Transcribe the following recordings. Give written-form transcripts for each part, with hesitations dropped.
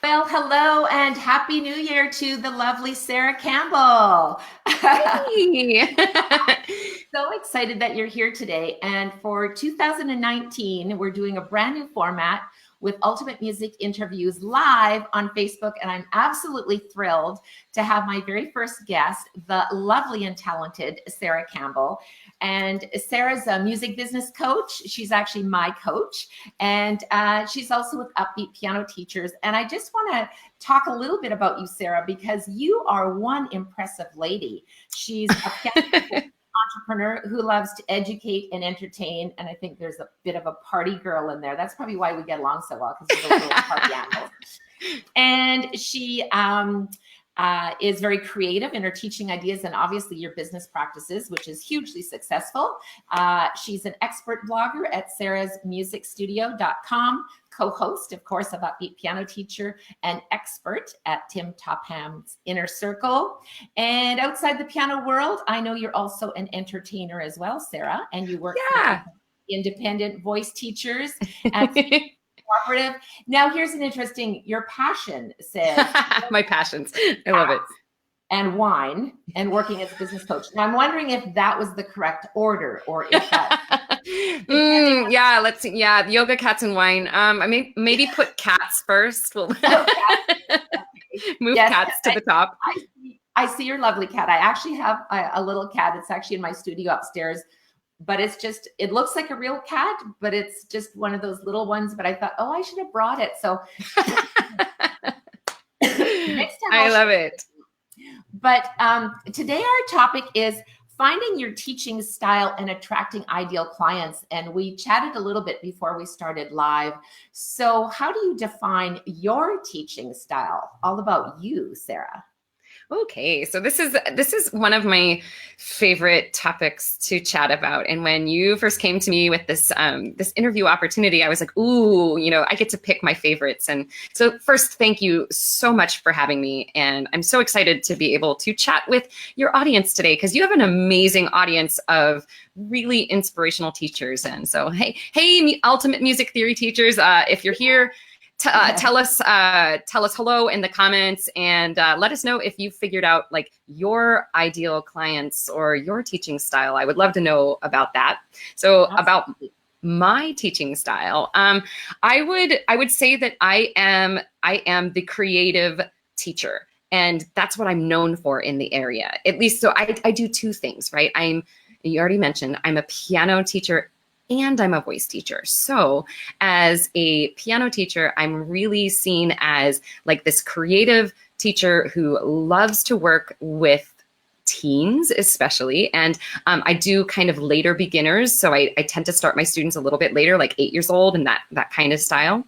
Well, hello and happy new year to the lovely Sara Campbell. Hey. So excited that you're here today. And for 2019, we're doing a brand new format with Ultimate Music interviews live on Facebook. And I'm absolutely thrilled to have my very first guest, the lovely and talented Sara Campbell. And Sarah's a music business coach. She's actually my coach. And she's also with Upbeat Piano Teachers. And I just want to talk a little bit about you, Sara, because you are one impressive lady. She's a piano entrepreneur who loves to educate and entertain. And I think there's a bit of a party girl in there. That's probably why we get along so well, because we're little party animals. And she is very creative in her teaching ideas and obviously your business practices, which is hugely successful. She's an expert blogger at sarasmusicstudio.com, co-host, of course, of Upbeat Piano Teacher, and expert at Tim Topham's Inner Circle. And outside the piano world, I know you're also an entertainer as well, Sara, and you work for independent voice teachers at cooperative. Now, here's an interesting, your passion says. My passions. I love it. And wine and working as a business coach. Now, I'm wondering if that was the correct order or if that. Yeah, let's see. Yeah, yoga, cats, and wine. I maybe put cats first. We'll move cats to the top. I see your lovely cat. I actually have a little cat. It's actually in my studio upstairs. But it's just, it looks like a real cat, but it's just one of those little ones. But I thought, oh, I should have brought it. So next time I love it. But today our topic is finding your teaching style and attracting ideal clients. And we chatted a little bit before we started live. So how do you define your teaching style? All about you, Sara. Okay, so this is one of my favorite topics to chat about. And when you first came to me with this this interview opportunity, I was like, ooh, I get to pick my favorites. And so first, thank you so much for having me. And I'm so excited to be able to chat with your audience today, because you have an amazing audience of really inspirational teachers. And so, hey, Ultimate Music Theory teachers, if you're here, tell us hello in the comments, and let us know if you figured out like your ideal clients or your teaching style. I would love to know about that. So about my teaching style, I would say that I am the creative teacher, and that's what I'm known for in the area. At least, so I do two things, right? You already mentioned I'm a piano teacher and I'm a voice teacher. So as a piano teacher, I'm really seen as like this creative teacher who loves to work with teens especially. And I do kind of later beginners. So I tend to start my students a little bit later, like 8 years old, and that kind of style.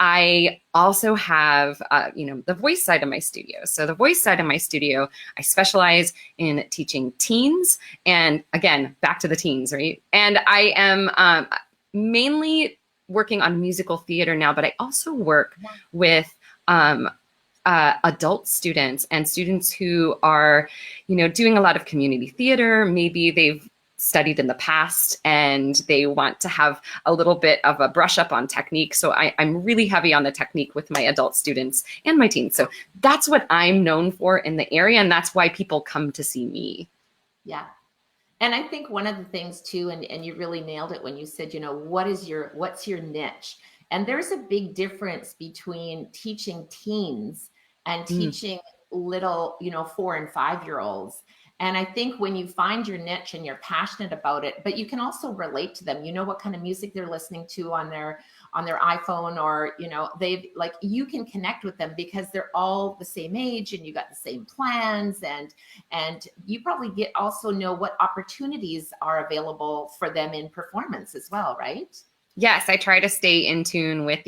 I also have, the voice side of my studio. So the voice side of my studio, I specialize in teaching teens. And again, back to the teens, right? And I am mainly working on musical theater now, but I also work with adult students and students who are, doing a lot of community theater. Maybe they've studied in the past and they want to have a little bit of a brush up on technique. So I'm really heavy on the technique with my adult students and my teens. So that's what I'm known for in the area. And that's why people come to see me. Yeah. And I think one of the things too, and you really nailed it when you said, what's your niche? And there's a big difference between teaching teens and teaching little, 4 and 5 year olds. And I think when you find your niche and you're passionate about it, but you can also relate to them, what kind of music they're listening to on their iPhone, or, you can connect with them because they're all the same age and you got the same plans, and you probably also know what opportunities are available for them in performance as well, right? Yes, I try to stay in tune with,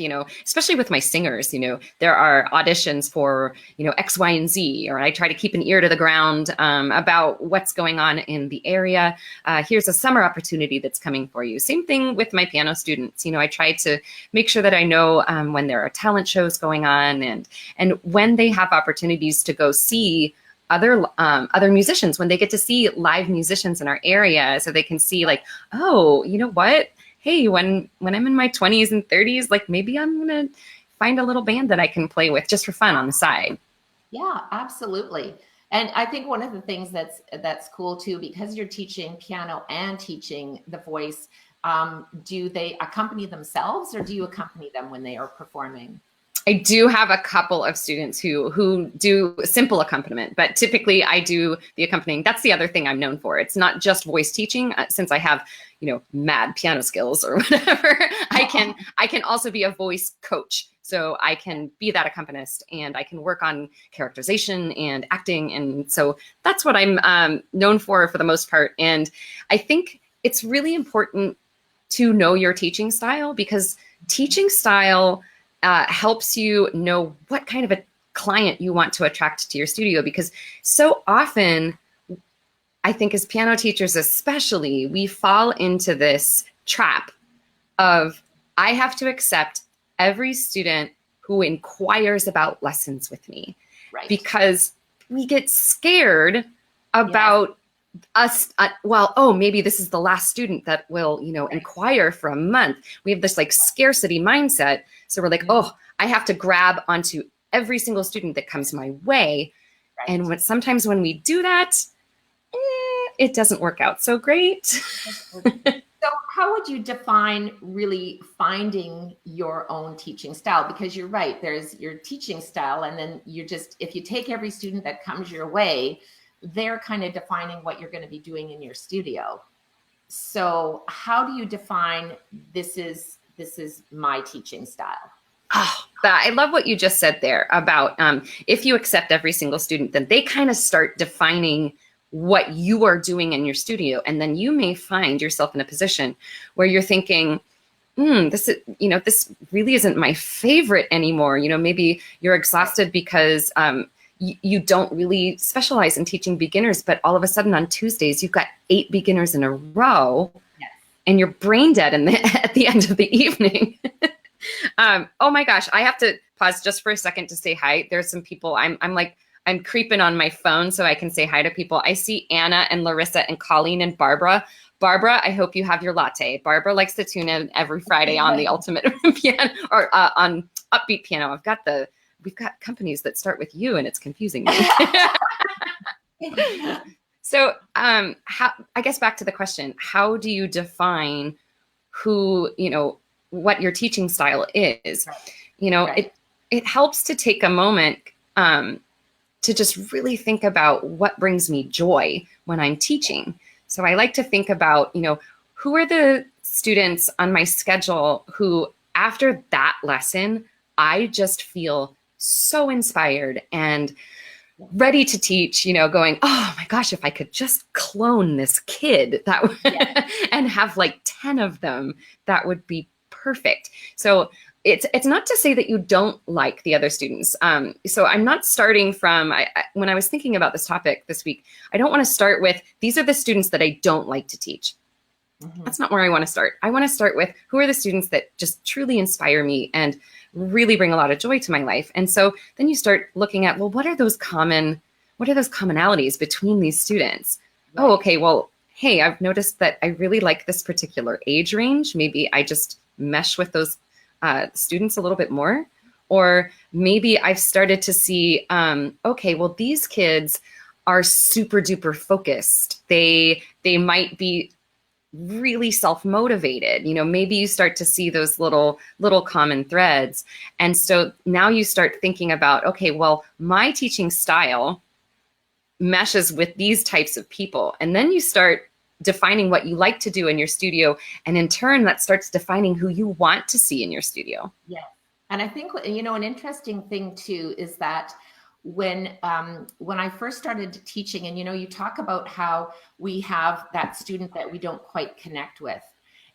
especially with my singers, there are auditions for, X, Y, and Z, or I try to keep an ear to the ground about what's going on in the area. Here's a summer opportunity that's coming for you. Same thing with my piano students. I try to make sure that I know when there are talent shows going on, and when they have opportunities to go see other musicians, when they get to see live musicians in our area, so they can see like, oh, you know what? Hey, when I'm in my 20s and 30s, like maybe I'm gonna find a little band that I can play with just for fun on the side. Yeah, absolutely. And I think one of the things that's cool too, because you're teaching piano and teaching the voice, do they accompany themselves, or do you accompany them when they are performing? I do have a couple of students who do simple accompaniment, but typically I do the accompanying. That's the other thing I'm known for. It's not just voice teaching, since I have, mad piano skills or whatever. I can also be a voice coach. So I can be that accompanist, and I can work on characterization and acting. And so that's what I'm known for the most part. And I think it's really important to know your teaching style, because teaching style helps you know what kind of a client you want to attract to your studio. Because so often, I think as piano teachers especially, we fall into this trap of, I have to accept every student who inquires about lessons with me. Right. Because we get scared about us, maybe this is the last student that will, inquire for a month. We have this like scarcity mindset. So we're like, I have to grab onto every single student that comes my way. Right. And sometimes when we do that, it doesn't work out so great. So how would you define really finding your own teaching style? Because you're right, there's your teaching style, and then if you take every student that comes your way, they're kind of defining what you're going to be doing in your studio. So how do you define this is my teaching style? Oh, I love what you just said there about if you accept every single student, then they kind of start defining what you are doing in your studio. And then you may find yourself in a position where you're thinking, this really isn't my favorite anymore. Maybe you're exhausted because you don't really specialize in teaching beginners, but all of a sudden on Tuesdays, you've got 8 beginners in a row. Yes. And you're brain dead at the end of the evening. Oh my gosh, I have to pause just for a second to say hi. There's some people I'm creeping on my phone so I can say hi to people. I see Anna and Larissa and Colleen and Barbara. Barbara, I hope you have your latte. Barbara likes to tune in every Friday on the Ultimate Piano or on Upbeat Piano. We've got companies that start with U, and it's confusing me. So I guess back to the question, how do you define what your teaching style is? Right. It helps to take a moment to just really think about what brings me joy when I'm teaching. So I like to think about, who are the students on my schedule who, after that lesson, I just feel so inspired and ready to teach, going, oh my gosh, if I could just clone this kid and have like 10 of them, that would be perfect. So it's not to say that you don't like the other students. So I'm not starting from, when I was thinking about this topic this week, I don't want to start with, these are the students that I don't like to teach. Mm-hmm. That's not where I want to start. I want to start with, who are the students that just truly inspire me and really bring a lot of joy to my life? And so then you start looking at, well, what are those commonalities between these students? Right. Oh, okay. Well, hey, I've noticed that I really like this particular age range. Maybe I just mesh with those students a little bit more. Or maybe I've started to see, okay, well, these kids are super duper focused. They might be really self-motivated. Maybe you start to see those little common threads. And so now you start thinking about, okay, well, my teaching style meshes with these types of people. And then you start defining what you like to do in your studio. And in turn, that starts defining who you want to see in your studio. Yeah. And I think, an interesting thing too, is that when I first started teaching, and, you talk about how we have that student that we don't quite connect with.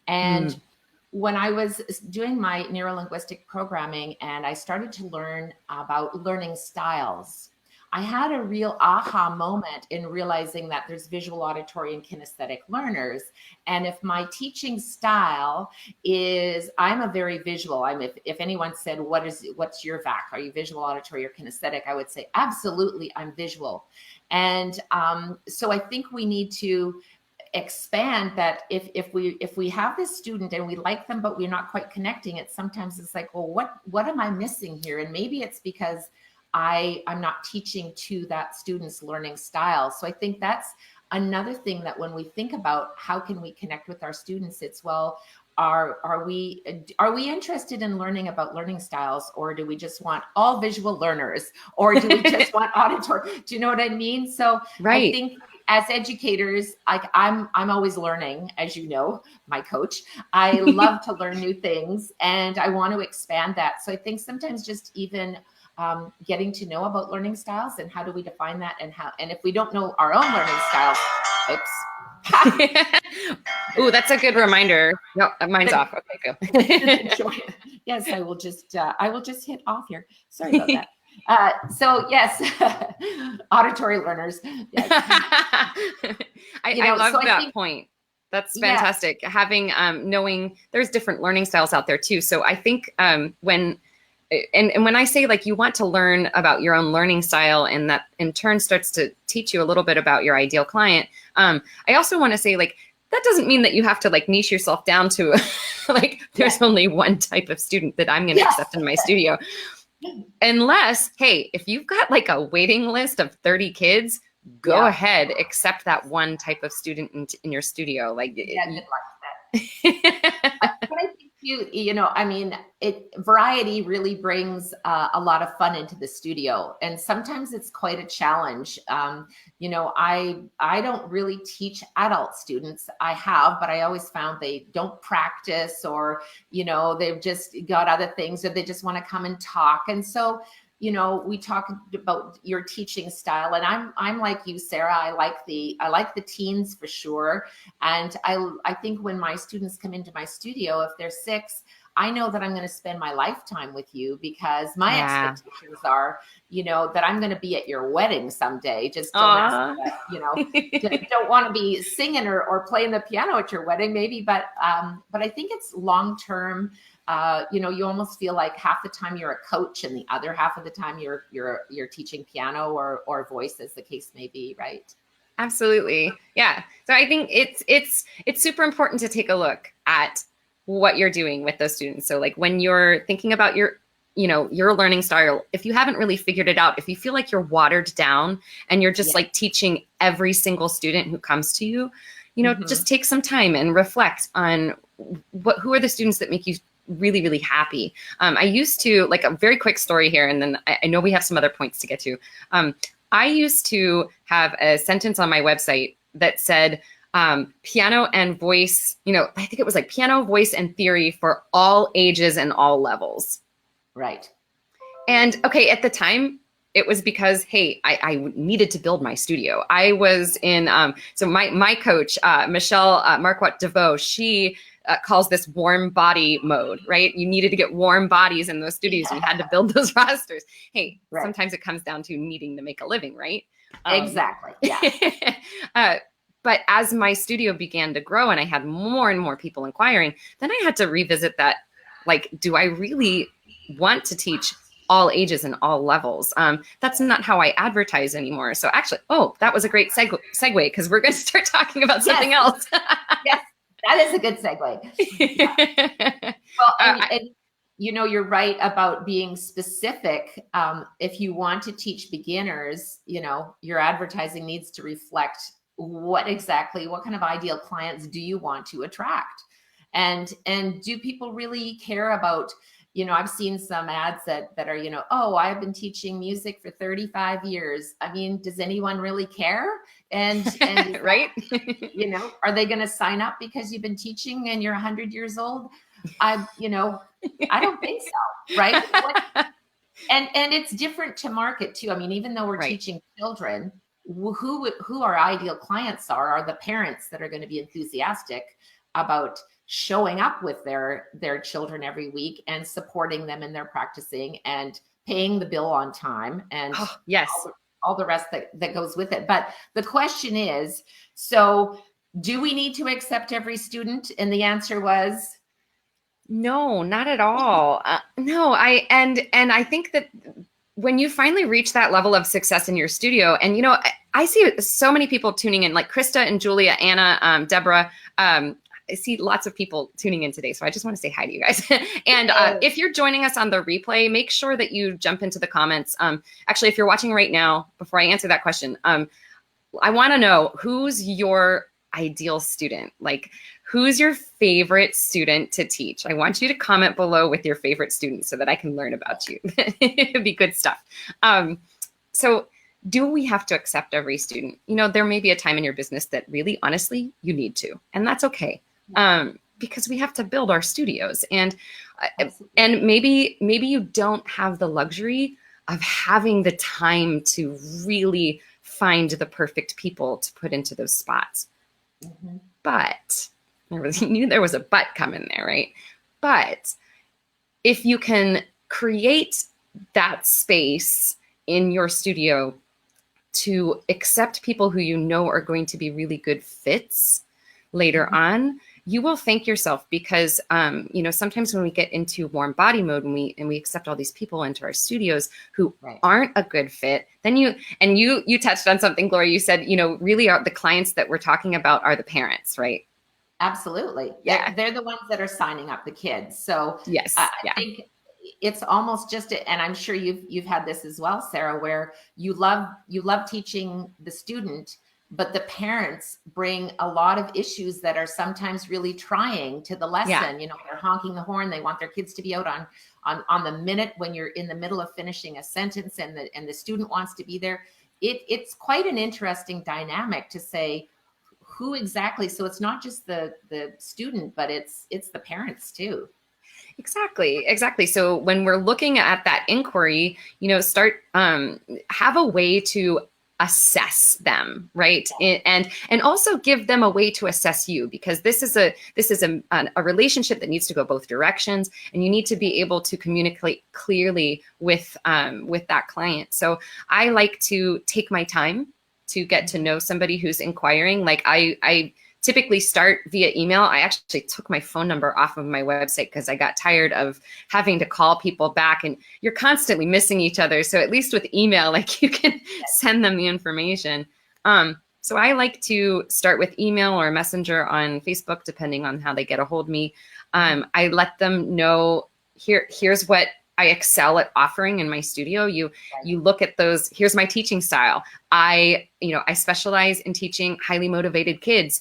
And when I was doing my neuro-linguistic programming and I started to learn about learning styles, I had a real aha moment in realizing that there's visual, auditory, and kinesthetic learners. And if my teaching style is, I'm a very visual. If anyone said, what's your VAC? Are you visual, auditory, or kinesthetic? I would say, absolutely, I'm visual. And so I think we need to expand that if we have this student and we like them, but we're not quite connecting, it sometimes it's like, well, what am I missing here? And maybe it's because I'm not teaching to that student's learning style. So I think that's another thing, that when we think about how can we connect with our students, it's, well, are we interested in learning about learning styles, or do we just want all visual learners, or do we just want auditory? Do you know what I mean? So Right. I think as educators, like I'm always learning, as you know, my coach. I love to learn new things, and I want to expand that. So I think sometimes just even getting to know about learning styles and how do we define that, and if we don't know our own learning styles, oops. Ooh, that's a good reminder. No, mine's off. Okay, go. Yes, I will just hit off here. Sorry about that. So yes, auditory learners. Yes. I love that point. That's fantastic. Yeah. Having knowing there's different learning styles out there too. So I think when I say, like, you want to learn about your own learning style, and that in turn starts to teach you a little bit about your ideal client. I also want to say, like, that doesn't mean that you have to, like, niche yourself down to like, there's only one type of student that I'm going to accept in my studio. Unless, hey, if you've got like a waiting list of 30 kids, go ahead, accept that one type of student in your studio. Like, good luck with that. But I think you know, I mean, variety really brings a lot of fun into the studio, and sometimes it's quite a challenge. You know, I don't really teach adult students. I have, but I always found they don't practice, or, you know, they've just got other things, or they just want to come and talk. And so, you know, we talk about your teaching style, and I'm like you, Sarah. I like the teens for sure. And I think when my students come into my studio, if they're 6, I know that I'm going to spend my lifetime with you, because my expectations are, you know, that I'm going to be at your wedding someday. Just don't ask that, you know, don't want to be singing or playing the piano at your wedding, maybe, but I think it's long-term. You know, you almost feel like half the time you're a coach, and the other half of the time you're teaching piano or voice, as the case may be, right? Absolutely. Yeah. So I think it's super important to take a look at what you're doing with those students. So, like, when you're thinking about your learning style, if you haven't really figured it out, if you feel like you're watered down and you're just like teaching every single student who comes to you, you know, just take some time and reflect on who are the students that make you really, really happy. I used to, like, a very quick story here, and then I know we have some other points to get to. I used to have a sentence on my website that said, piano and voice, you know, I think it was like piano, voice, and theory for all ages and all levels. Right. And okay, at the time, it was because, hey, I needed to build my studio. I was in, so my coach, Michelle Marquardt DeVoe, she calls this warm body mode, right? You needed to get warm bodies in those studios. You had to build those rosters. Hey, sometimes it comes down to needing to make a living, right? Exactly. Yeah. But as my studio began to grow and I had more and more people inquiring, then I had to revisit that. Like, do I really want to teach all ages and all levels? That's not how I advertise anymore. So actually, that was a great segue, because we're going to start talking about something else. Yes, that is a good segue. Yeah. Well, and you know, you're right about being specific. If you want to teach beginners, you know, your advertising needs to reflect what kind of ideal clients do you want to attract? And do people really care about, you know, I've seen some ads that are, you know, I've been teaching music for 35 years. I mean, does anyone really care? And right. You know, are they going to sign up because you've been teaching and you're 100 years old? I don't think so. Right. And it's different to market too. I mean, even though we're teaching children, who our ideal clients are the parents that are going to be enthusiastic about showing up with their children every week and supporting them in their practicing and paying the bill on time, and all the rest that goes with it. But the question is, so do we need to accept every student? And the answer was no, not at all. No, I think that when you finally reach that level of success in your studio, and, you know, I see so many people tuning in, like Krista and Julia, Anna, Deborah. I see lots of people tuning in today. So I just want to say hi to you guys. And if you're joining us on the replay, make sure that you jump into the comments. Actually, if you're watching right now, before I answer that question, I want to know, who's your ideal student? Like, who's your favorite student to teach? I want you to comment below with your favorite student so that I can learn about you. It'd be good stuff. So do we have to accept every student? You know, there may be a time in your business that really, honestly, you need to, and that's okay. Because we have to build our studios, and maybe you don't have the luxury of having the time to really find the perfect people to put into those spots. Mm-hmm. But you knew there was a but coming there, right? But if you can create that space in your studio to accept people who you know are going to be really good fits later mm-hmm. on, you will thank yourself, because you know, sometimes when we get into warm body mode and we accept all these people into our studios who right. aren't a good fit, then you touched on something, Gloria. You said, you know, really the clients that we're talking about are the parents, right? Absolutely. Yeah. They're the ones that are signing up the kids. So yes, I think it's almost just, and I'm sure you've had this as well, Sarah, where you love teaching the student, but the parents bring a lot of issues that are sometimes really trying to the lesson. Yeah. You know, they're honking the horn. They want their kids to be out on the minute when you're in the middle of finishing a sentence, and the student wants to be there. It's quite an interesting dynamic to say who exactly. So it's not just the student, but it's the parents too. Exactly. So when we're looking at that inquiry, you know, start have a way to assess them, right? And also give them a way to assess you, because this is a relationship that needs to go both directions, and you need to be able to communicate clearly with that client. So I like to take my time to get to know somebody who's inquiring. Like I typically start via email. I actually took my phone number off of my website because I got tired of having to call people back, and you're constantly missing each other. So at least with email, like, you can send them the information. So I like to start with email or messenger on Facebook, depending on how they get a hold of me. I let them know, here's what I excel at offering in my studio. You look at those. Here's my teaching style. I specialize in teaching highly motivated kids.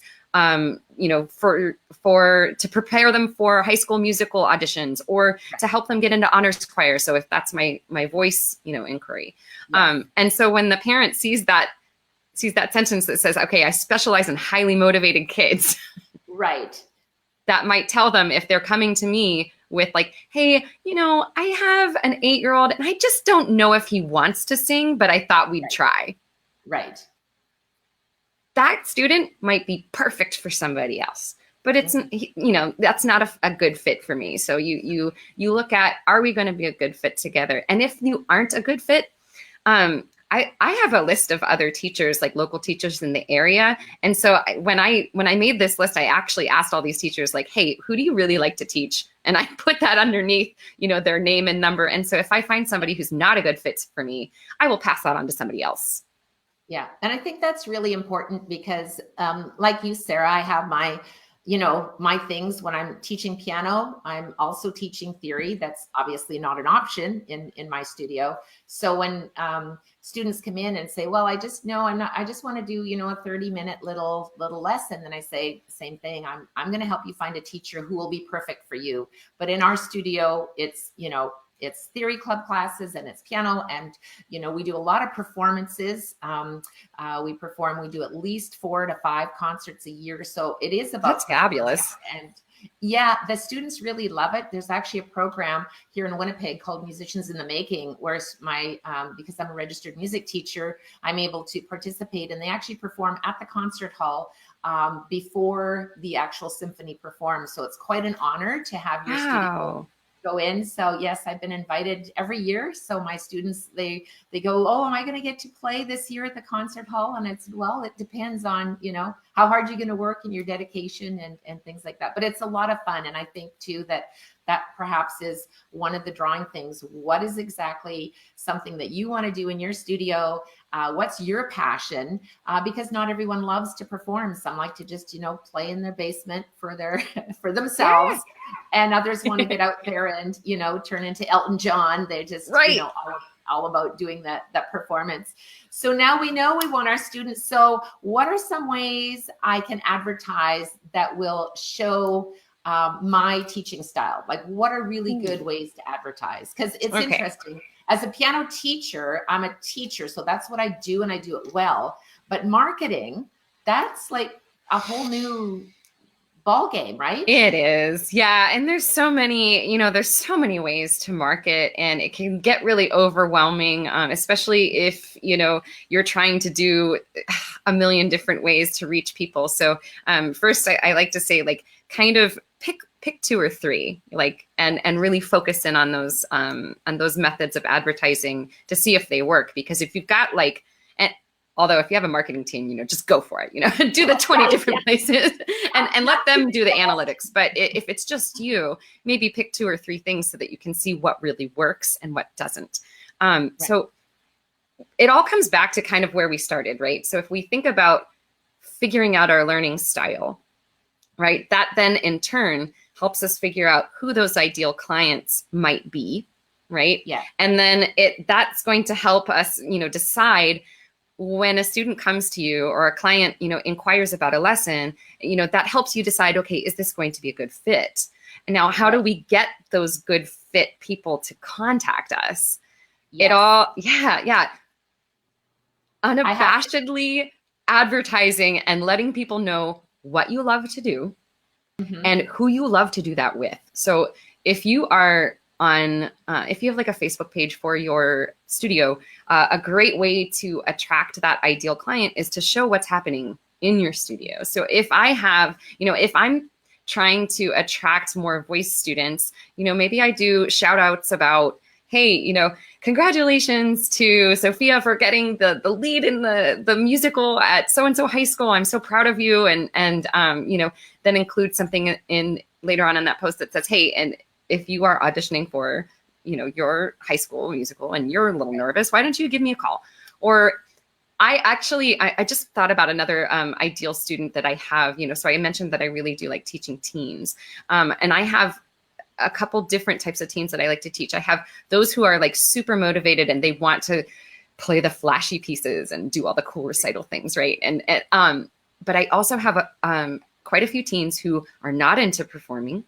You know, to prepare them for high school musical auditions, or to help them get into honors choir. So if that's my voice, you know, inquiry. Yeah. And so when the parent sees that sentence that says, okay, I specialize in highly motivated kids. Right. That might tell them, if they're coming to me with like, hey, you know, I have an 8-year-old and I just don't know if he wants to sing, but I thought we'd try. Right. That student might be perfect for somebody else, but it's, you know, that's not a good fit for me. So you look at, are we going to be a good fit together? And if you aren't a good fit, I have a list of other teachers, like local teachers in the area. And so when I made this list, I actually asked all these teachers, like, hey, who do you really like to teach? And I put that underneath, you know, their name and number. And so if I find somebody who's not a good fit for me, I will pass that on to somebody else. Yeah. And I think that's really important because like you, Sarah, I have my things when I'm teaching piano. I'm also teaching theory. That's obviously not an option in my studio. So when students come in and say, well, I just want to do, you know, a 30-minute little lesson. Then I say the same thing. I'm going to help you find a teacher who will be perfect for you. But in our studio, it's, you know, it's theory club classes and it's piano. And, you know, we do a lot of performances. We do at least 4 to 5 concerts a year. So it is about— That's fabulous. And yeah, the students really love it. There's actually a program here in Winnipeg called Musicians in the Making, where because I'm a registered music teacher, I'm able to participate, and they actually perform at the concert hall before the actual symphony performs. So it's quite an honor to have your studio go in. So yes, I've been invited every year. So my students, they go, oh, am I going to get to play this year at the concert hall? And it's, well, it depends on, how hard you're going to work and your dedication and things like that. But it's a lot of fun. And I think too, that perhaps is one of the drawing things. What is exactly something that you want to do in your studio? What's your passion? Because not everyone loves to perform. Some like to just, play in their basement for themselves. And others want to get out there and, turn into Elton John. They just, all about doing that performance. So now we know we want our students. So what are some ways I can advertise that will show my teaching style? Like, what are really good ways to advertise? Because it's interesting. As a piano teacher, I'm a teacher, so that's what I do, and I do it well. But marketing, that's like a whole new ball game, right? It is. Yeah. And there's so many, there's so many ways to market, and it can get really overwhelming, especially if, you're trying to do a million different ways to reach people. So first, I like to say, like, kind of pick 2 or 3, like, and really focus in on those methods of advertising to see if they work. Because if you've got although if you have a marketing team, just go for it, do the 20 different places and let them do the analytics. But if it's just you, maybe pick 2 or 3 things so that you can see what really works and what doesn't. So it all comes back to kind of where we started, right? So if we think about figuring out our learning style, right, that then in turn helps us figure out who those ideal clients might be, right? Yeah. And then that's going to help us, decide when a student comes to you or a client, inquires about a lesson, that helps you decide, okay, is this going to be a good fit? And now how do we get those good fit people to contact us? Yes. Unabashedly advertising and letting people know what you love to do and who you love to do that with. So if you are if you have like a Facebook page for your studio, a great way to attract that ideal client is to show what's happening in your studio. So if I have, if I'm trying to attract more voice students, maybe I do shout outs about, hey, congratulations to Sophia for getting the lead in the musical at so-and-so high school. I'm so proud of you. And then include something in later on in that post that says, hey, and if you are auditioning for, your high school musical and you're a little nervous, why don't you give me a call? Or I just thought about another ideal student that I have, so I mentioned that I really do like teaching teens. And I have a couple different types of teens that I like to teach. I have those who are like super motivated and they want to play the flashy pieces and do all the cool recital things, right? But I also have quite a few teens who are not into performing,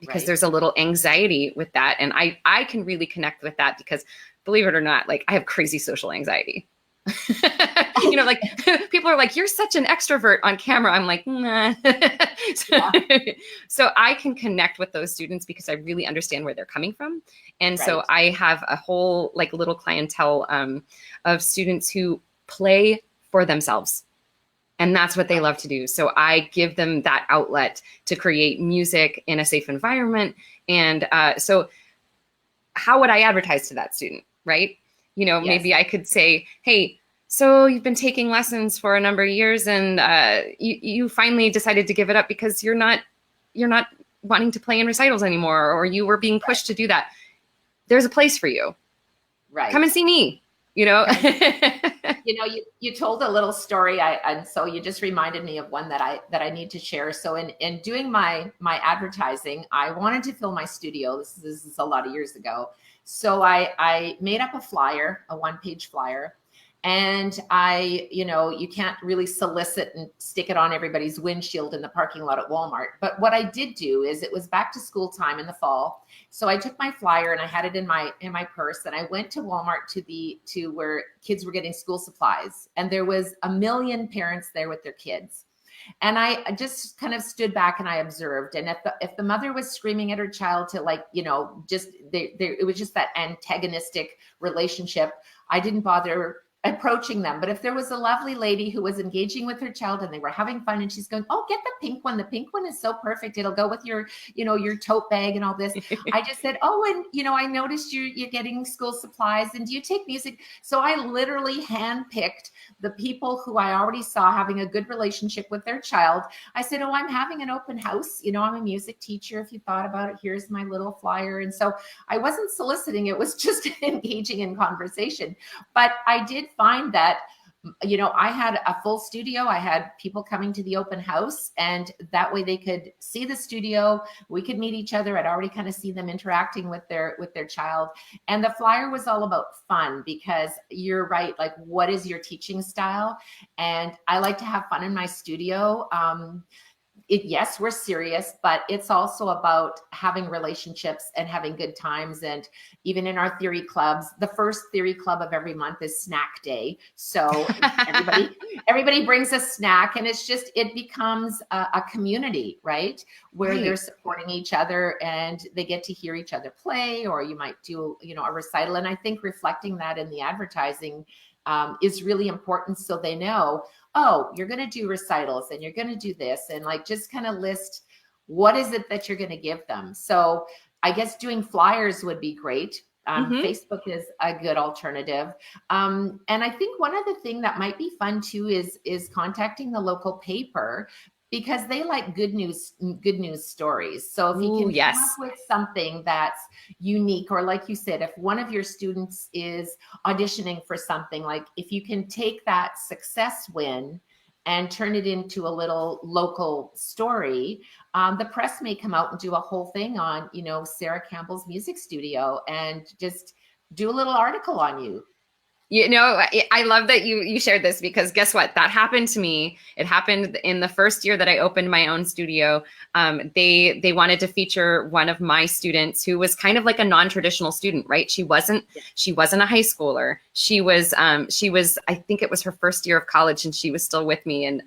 because there's a little anxiety with that. And I can really connect with that because, believe it or not, like, I have crazy social anxiety. Like, people are like, you're such an extrovert on camera. I'm like, nah. So I can connect with those students because I really understand where they're coming from. And so I have a whole like little clientele of students who play for themselves. And that's what they love to do. So I give them that outlet to create music in a safe environment. And so how would I advertise to that student, right? Maybe I could say, hey, so you've been taking lessons for a number of years and you finally decided to give it up because you're not wanting to play in recitals anymore, or you were being pushed to do that. There's a place for you. Right. Come and see me. You told a little story, and so you just reminded me of one that I need to share. So in doing my advertising, I wanted to fill my studio. This is a lot of years ago. So I made up a flyer, a 1-page flyer. And you can't really solicit and stick it on everybody's windshield in the parking lot at Walmart. But what I did do is, it was back to school time in the fall. So I took my flyer and I had it in my purse, and I went to Walmart to where kids were getting school supplies. And there was 1 million parents there with their kids. And I just kind of stood back and I observed. And if the mother was screaming at her child to, like, it was just that antagonistic relationship, I didn't bother approaching them. But if there was a lovely lady who was engaging with her child and they were having fun and she's going, oh, get the pink one. The pink one is so perfect. It'll go with your, your tote bag and all this. I just said, oh, and I noticed you're getting school supplies, and do you take music? So I literally handpicked the people who I already saw having a good relationship with their child. I said, oh, I'm having an open house. I'm a music teacher. If you thought about it, here's my little flyer. And so I wasn't soliciting. It was just engaging in conversation. But I did find that, I had a full studio. I had people coming to the open house, and that way they could see the studio. We could meet each other. I'd already kind of seen them interacting with their child. And the flyer was all about fun, because you're right. Like, what is your teaching style? And I like to have fun in my studio. Yes, we're serious, but it's also about having relationships and having good times. And even in our theory clubs, the first theory club of every month is snack day. So everybody brings a snack, and it becomes a community, right? Where they're supporting each other and they get to hear each other play, or you might do, a recital. And I think reflecting that in the advertising is really important, so they know, oh, you're going to do recitals and you're going to do this, and like just kind of list what is it that you're going to give them. So I guess doing flyers would be great. Facebook is a good alternative. And I think one other thing that might be fun too is contacting the local paper, because they like good news stories. So if you can come up with something that's unique, or like you said, if one of your students is auditioning for something, like if you can take that success win and turn it into a little local story, the press may come out and do a whole thing on, Sara Campbell's music studio, and just do a little article on you. I love that you shared this, because guess what? That happened to me. It happened in the first year that I opened my own studio. They wanted to feature one of my students who was kind of like a non-traditional student, right? She wasn't a high schooler. She was, I think it was her first year of college, and she was still with me. And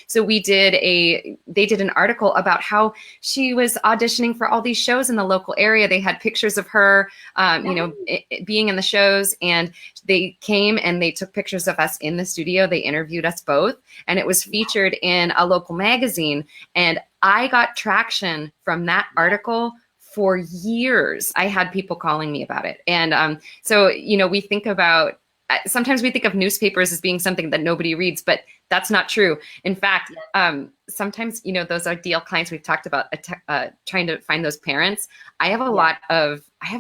so they did an article about how she was auditioning for all these shows in the local area. They had pictures of her, being in the shows, and they came and they took pictures of us in the studio. They interviewed us both, and it was featured in a local magazine. And I got traction from that article for years. I had people calling me about it. And so, we think about, sometimes we think of newspapers as being something that nobody reads, but that's not true. In fact, sometimes, those ideal clients we've talked about, trying to find those parents. I have a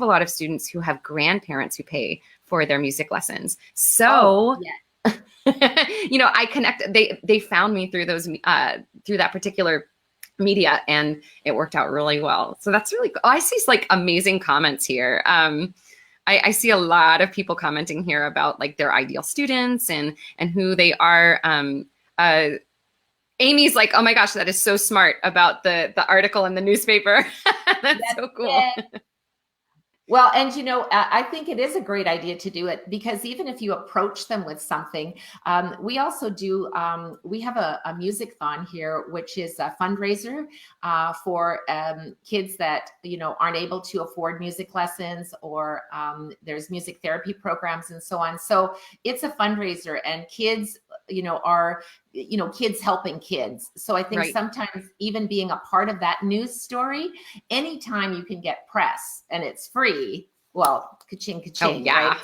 lot of students who have grandparents who pay for their music lessons. So, I connected, they found me through through that particular media, and it worked out really well. So that's really cool. I see like amazing comments here. I see a lot of people commenting here about like their ideal students and who they are. Amy's like, oh my gosh, that is so smart about the article in the newspaper. That's so cool. Well, and I think it is a great idea to do it, because even if you approach them with something, we also do, we have a music-thon here, which is a fundraiser for kids that, aren't able to afford music lessons, or there's music therapy programs and so on. So it's a fundraiser, and kids, are kids helping kids. So I think sometimes even being a part of that news story, anytime you can get press and it's free, well, ka-ching, ka-ching, right?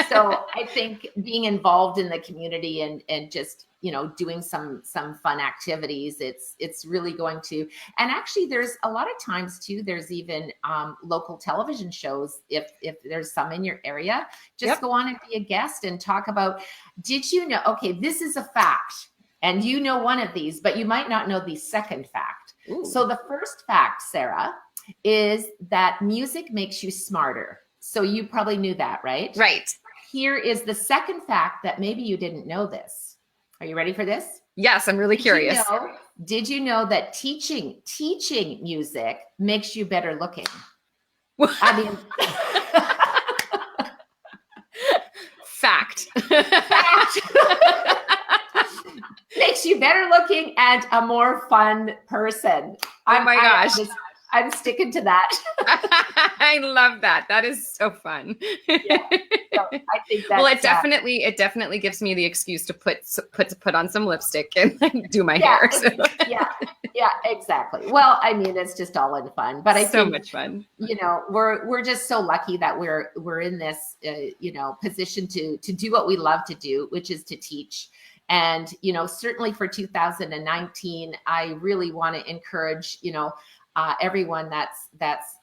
So I think being involved in the community and just, doing some fun activities, it's really going to, and actually there's a lot of times too, there's even local television shows. If there's some in your area, just go on and be a guest and talk about, did you know, okay, this is a fact, and one of these, but you might not know the second fact. Ooh. So the first fact, Sara, is that music makes you smarter. So you probably knew that, right? Right. Here is the second fact that maybe you didn't know this. Are you ready for this? Yes, I'm really curious. Did you know that teaching music makes you better looking? I mean, fact. Makes you better looking and a more fun person. Oh my gosh. I'm sticking to that. I love that. That is so fun. Yeah. So I think that's, well, it definitely gives me the excuse to put on some lipstick and like, do my hair. So. Yeah, exactly. Well, I mean, it's just all in fun, but I so think, much fun. You know, we're just so lucky that we're in this, you know, position to do what we love to do, which is to teach. And, you know, certainly for 2019, I really want to encourage, you know, everyone that's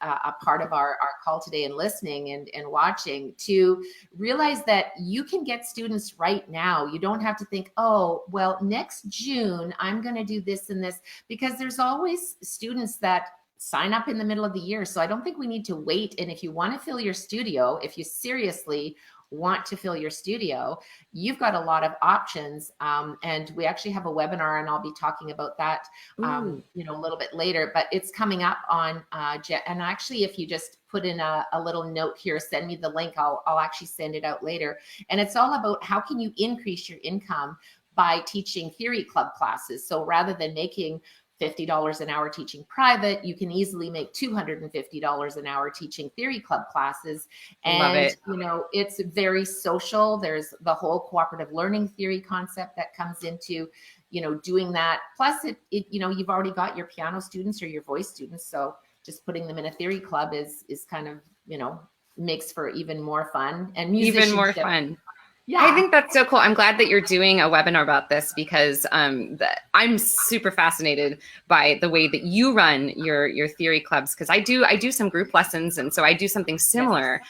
a part of our call today and listening and watching to realize that you can get students right now. You don't have to think, oh, well, next June, I'm going to do this and this, because there's always students that sign up in the middle of the year. So I don't think we need to wait. And if you want to fill your studio, if you seriously want to fill your studio, you've got a lot of options. And we actually have a webinar, and I'll be talking about that, you know, a little bit later, but it's coming up on, and actually, if you just put in a little note here, send me the link, I'll actually send it out later. And it's all about how can you increase your income by teaching theory club classes. So rather than making $50 an hour teaching private, you can easily make $250 an hour teaching theory club classes. And, you know, it's very social. There's the whole cooperative learning theory concept that comes into, you know, doing that. Plus it you know, you've already got your piano students or your voice students. So just putting them in a theory club is kind of, you know, makes for even more fun and even more fun. Yeah. I think that's so cool. I'm glad that you're doing a webinar about this, because I'm super fascinated by the way that you run your theory clubs, because I do some group lessons, and so I do something similar.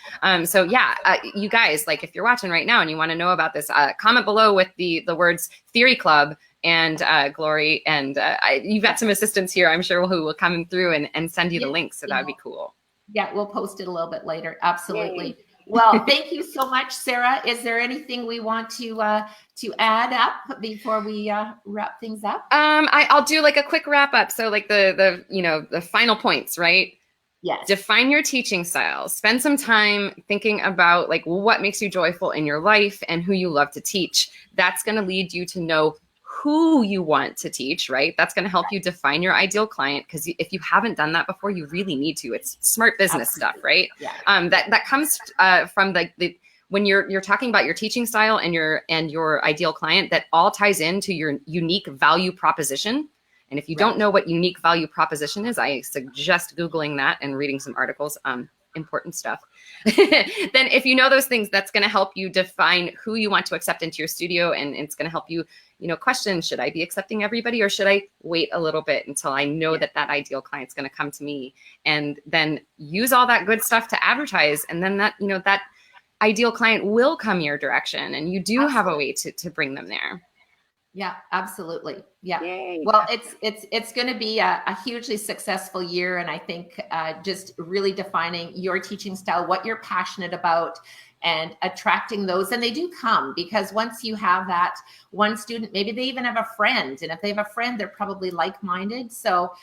So yeah, you guys, like if you're watching right now and you want to know about this, comment below with the words theory club and Glory, and you've got some assistants here, I'm sure, who will come through and send you the links. So that would be cool. Yeah, we'll post it a little bit later. Absolutely. Yay. Well, thank you so much, Sara. Is there anything we want to add up before we wrap things up? I'll do like a quick wrap up. So like the you know, the final points, right? Yes. Define your teaching style. Spend some time thinking about like what makes you joyful in your life and who you love to teach. That's going to lead you to know who you want to teach, right? That's going to help you define your ideal client, because if you haven't done that before, you really need to. It's smart business stuff, right? Yeah. That comes from the when you're talking about your teaching style and your ideal client, that all ties into your unique value proposition. And if you don't know what unique value proposition is, I suggest Googling that and reading some articles. Important stuff. Then if you know those things, that's going to help you define who you want to accept into your studio. And it's going to help you, you know, question, should I be accepting everybody, or should I wait a little bit until I know that ideal client's going to come to me, and then use all that good stuff to advertise. And then that, you know, that ideal client will come your direction, and you do have a way to bring them there. Yeah, absolutely. Yeah. Yay. Well, it's going to be a hugely successful year. And I think just really defining your teaching style, what you're passionate about, and attracting those. And they do come, because once you have that one student, maybe they even have a friend. And if they have a friend, they're probably like-minded. So,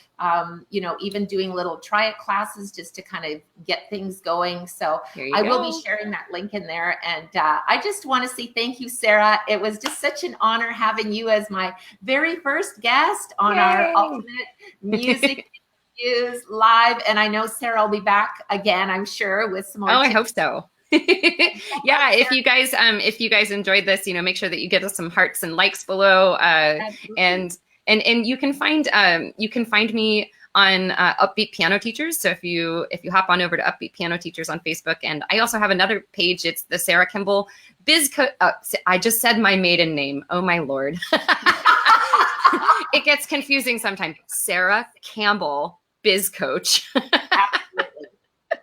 you know, even doing little try it classes just to kind of get things going. So I will be sharing that link in there. And I just want to say thank you, Sara. It was just such an honor having you as my very first guest on our Ultimate Music Interviews Live. And I know Sara will be back again, I'm sure, with some more tips. I hope so. Yeah, if you guys enjoyed this, you know, make sure that you give us some hearts and likes below, and you can find me on Upbeat Piano Teachers. So if you hop on over to Upbeat Piano Teachers on Facebook, and I also have another page. It's the Sara Campbell I just said my maiden name. Oh my Lord. It gets confusing sometimes. Sara Campbell Biz Coach.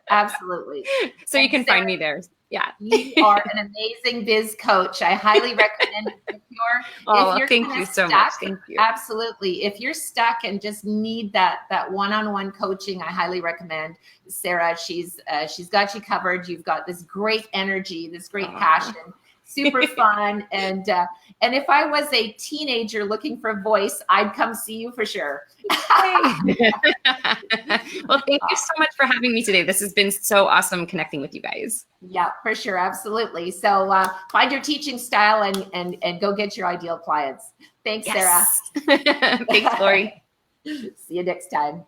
Absolutely. So you can find me there. Yeah. You are an amazing biz coach. I highly recommend if you're thank you so much. Thank you. Absolutely. If you're stuck and just need that one-on-one coaching, I highly recommend Sara. She's got you covered. You've got this great energy, this great passion. Super fun. And if I was a teenager looking for a voice, I'd come see you for sure. Well, thank you so much for having me today. This has been so awesome connecting with you guys. Yeah, for sure. Absolutely. So find your teaching style and go get your ideal clients. Thanks, Sara. Thanks, Glory. See you next time.